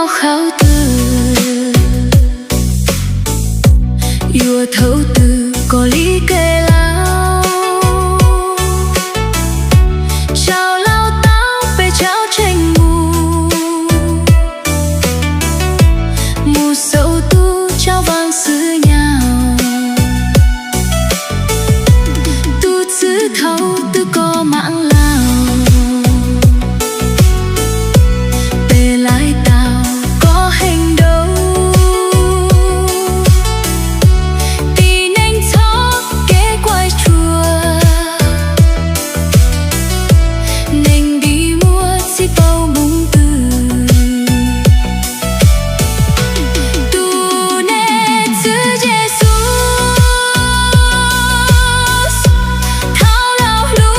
nhau khao từ yêu thấu từ có lý kê lao chào lao tao về cháo tranh mù sâu tu trao vang sứ nhau tu chữ thấu tư có mạng lao về lại tao có hành đâu tí nhanh chóng kế quay chùa nên đi mua chỉ bao mùng từ tu nè chữ Jesus thao lao lu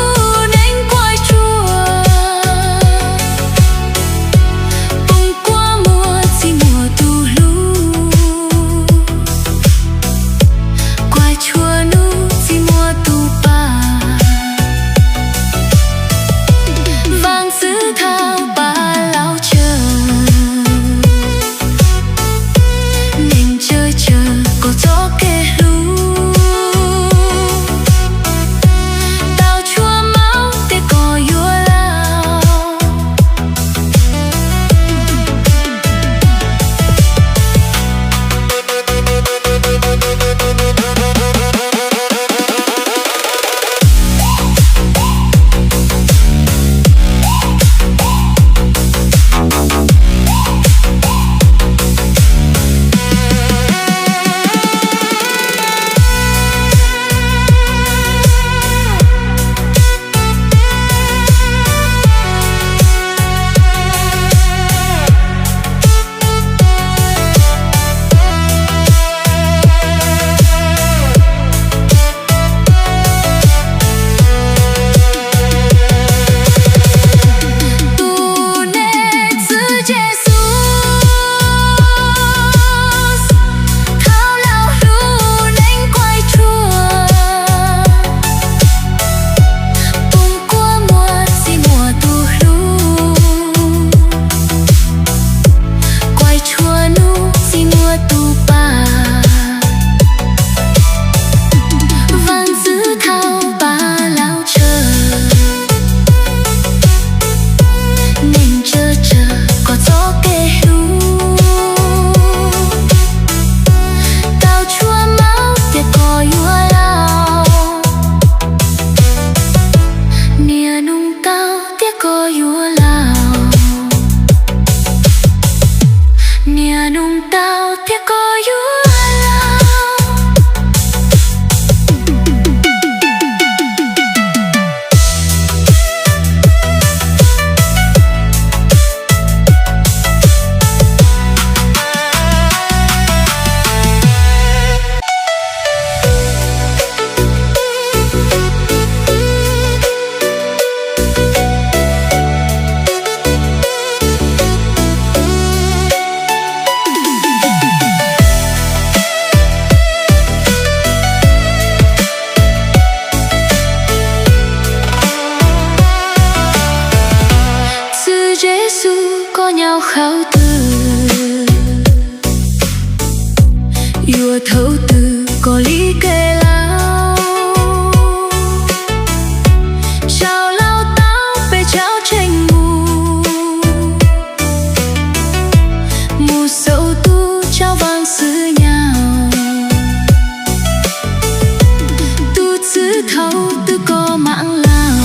nên quay chùa bông qua mùa chỉ mùa tu lu quay chùa nu chỉ mùa tu ba vang sứ thao ba lao chờ nên chơi chờ có gió kê lu tao chua máu để có yêu lao tu nè chữ Jesus thao lao lu nên quay chùa bông qua mùa chỉ mùa tu lu quay chùa nu chỉ mùa tu ba vang sứ thao ba lao chờ nên chờ có gió kê lu tao chua máu để có yêu lao nia nung tao để có yêu lao nia nung tao để có yêu lao chữ Giêsu có nhau khao từ yêu thấu từ có lý kê lao chào lao tao về cháo tranh mù sâu tu trao vang sứ nhau tu chữ thấu tư có mạng lao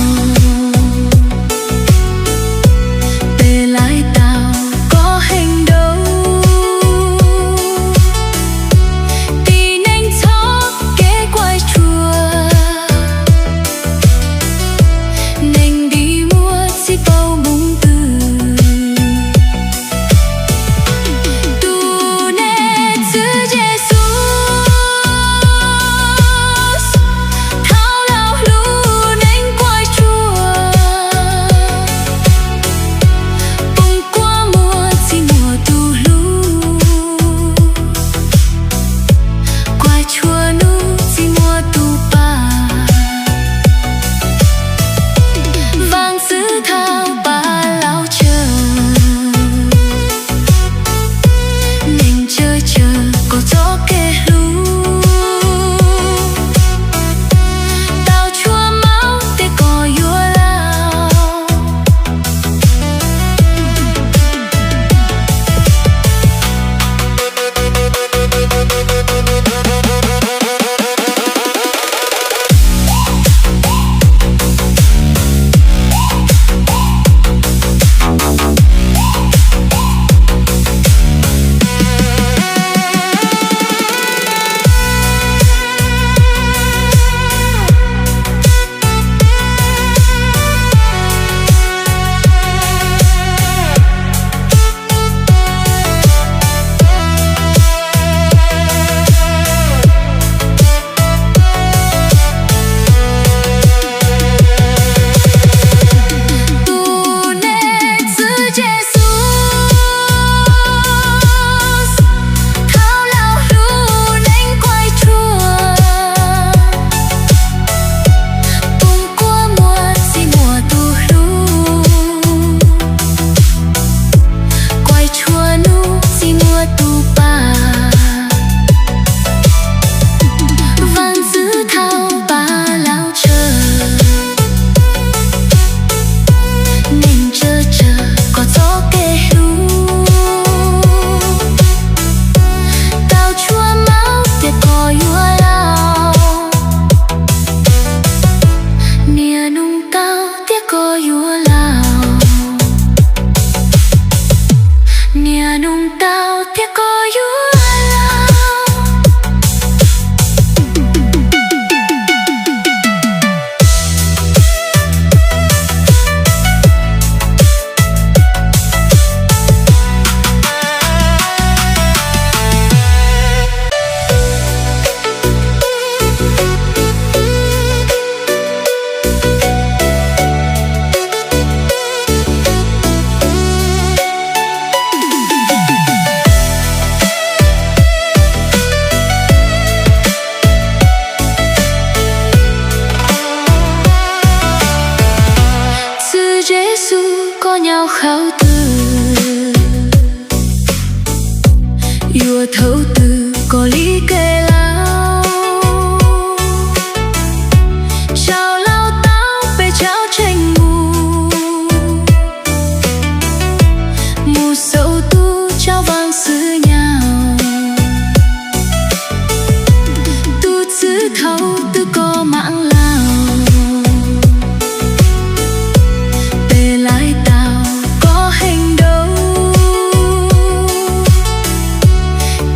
về lại tao có nhau khảo từ, yêu thấu từ có lý kê lao, chào lao táo về cháo tranh mù sâu tu cháo vang sứ nhau, tu chữ thấu tư có mạng lao, về lại tàu có hành đâu,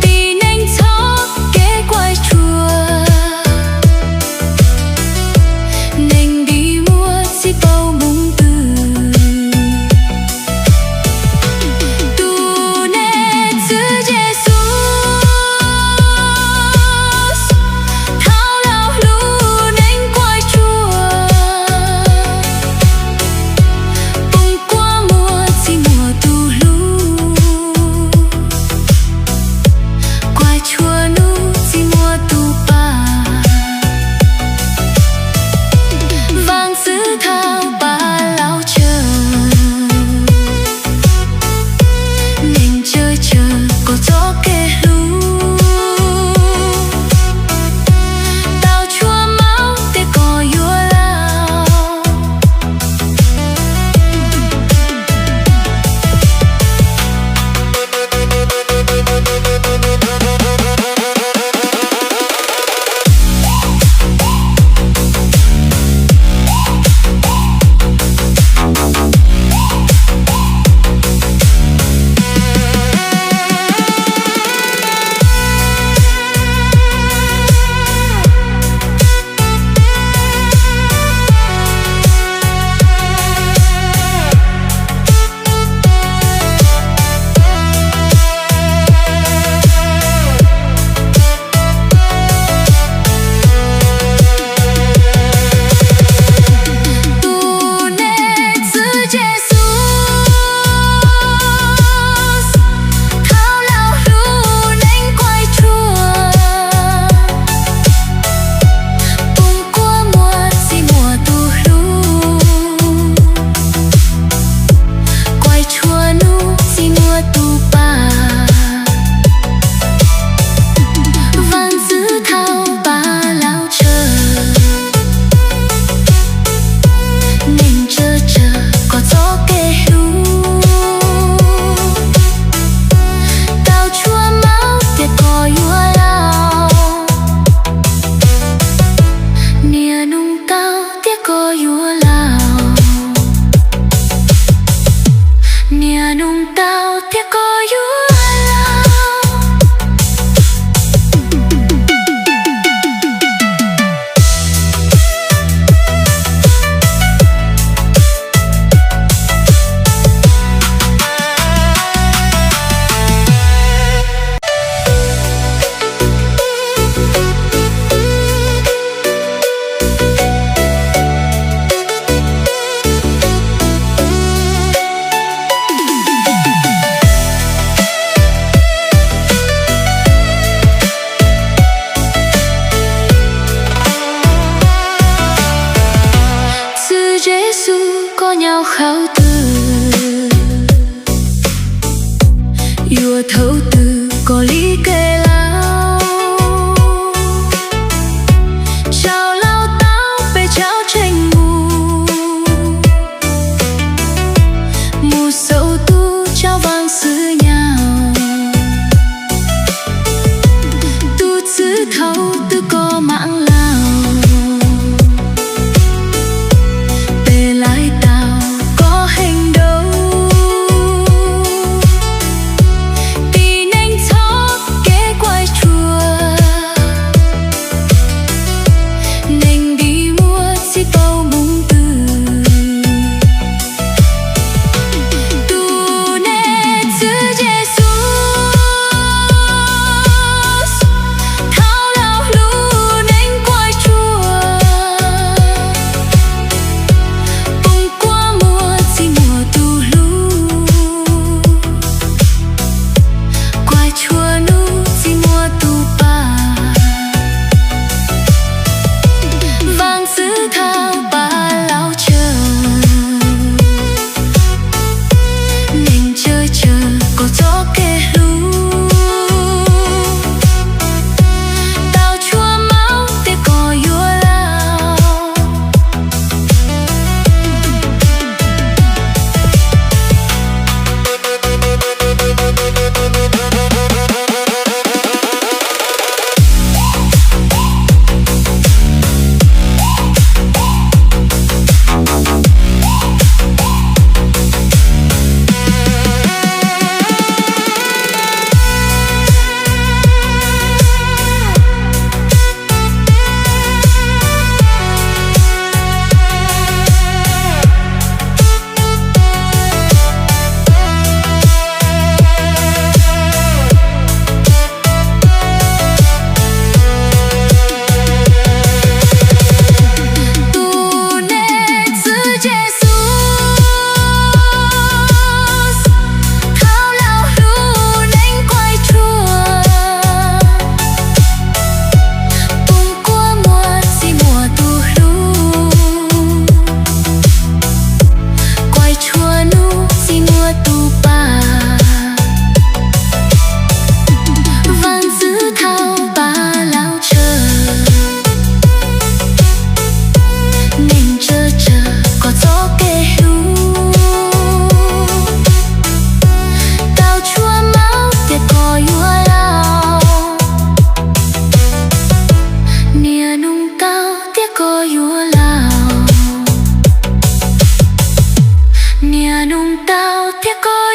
tí nhanh chó kế quay chùa, nên đi mua chỉ bao mùng từ, tu nè chữ Giêsu thao lao lu nên quay chùa, bông qua mùa chỉ mùa tu lu, quay chùa nu chỉ mùa tu ba, vang sứ thao ba lao chờ, nên chơi chờ có gió kê lu, tao chua máu để có yua lao. Tu nè chữ Giêsu thao lao lu nên quay chùa, bông qua mùa chỉ mùa tu lu, quay chùa nu chỉ mùa tu ba, vang sứ thao ba lao chờ, nên chờ có gió kê lu, tao chua máu để có yua lao, nia nung cao để có yua lao, nia nung cao để có yua lao. Sư Giêsu có nhau khảo từ, yêu thấu từ có lý kê lao, chào lao táo về cháo tranh mù sâu tu cháo vang sứ nhau, tu chữ thấu tư có mạng lao, về lại tàu có hành đâu, tí nhanh chó kế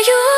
yu